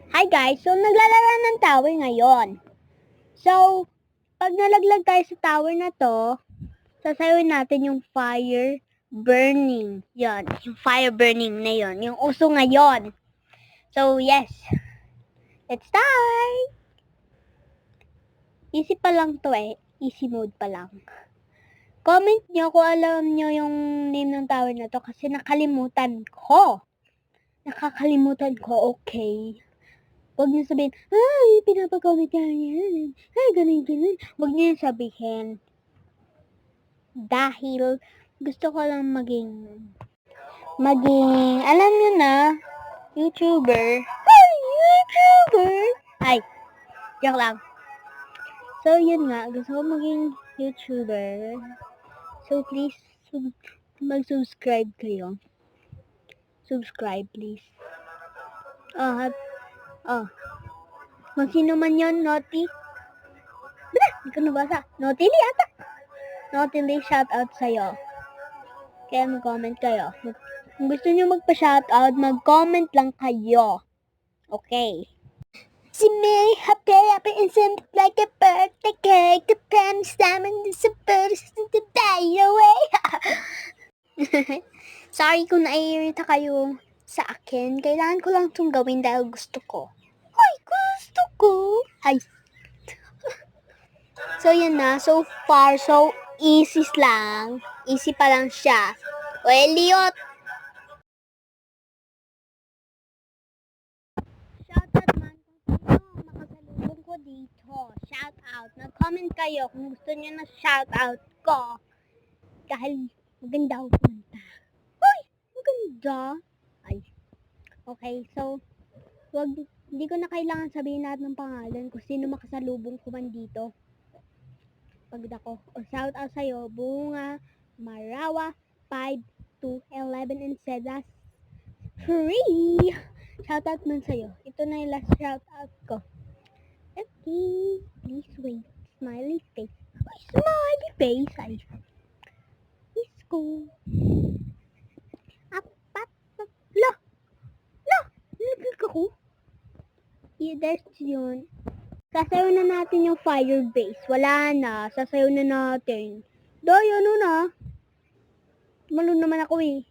Hi guys! So, naglalaro ng tower ngayon. So, pag nalaglag tayo sa tower na to, sasayawin natin yung fire burning. Yon, yung fire burning na yon, yung uso ngayon. So, yes. Let's start! Easy pa lang to eh. Easy mode pa lang. Comment nyo kung alam nyo yung name ng tower na to kasi nakalimutan ko. Nakakalimutan ko, okay? Huwag niyo sabihin, ay, pinapag-comment niya yan. Ay, ganun. Huwag niyo sabihin. Dahil gusto ko lang alam niyo na, YouTuber. Ay, YouTuber! Ay, joke lang. So, yun nga, gusto ko maging YouTuber. So, please, mag-subscribe kayo. Subscribe, please. Kung sino man yun, Naughty. Hindi ko nabasa. Naughty ata. Naughty, shoutout sa'yo. Kaya mag-comment kayo. Kung gusto nyo magpa-shoutout, mag-comment lang kayo. Okay. Si May happy and sent like a birthday cake. The pen's diamond is a burst to die away. Sorry kung naiirita kayo sa akin. Kailangan ko lang itong gawin dahil gusto ko. Ay, gusto ko. Ay. So, yun na. So far, so easy lang. Easy pa lang siya. O, Elliot! Shoutout man kung sino ang makasalubong ko dito. Shoutout. Mag-comment kayo kung gusto niyo na shoutout ko. Dahil maganda ako kumanta. Uy! Maganda! Ay. Okay, so, hindi ko na kailangan sabihin lahat ng pangalan kung sino makasalubong ko man dito. Pag ako, o shoutout sa'yo, Bunga, Marawa, 5 to 11 and Sedas 3. Shoutout man sa'yo. Ito na yung last shoutout ko. Okay, please wait. Smiley face. Ay, smiley face. Ay, let's go. Apat. Lo! Naglag ako. Yeah, that's yun. Sasayaw na natin yung fire base. Wala na. Sasayaw na natin. Doy, ano na? Malo naman ako eh.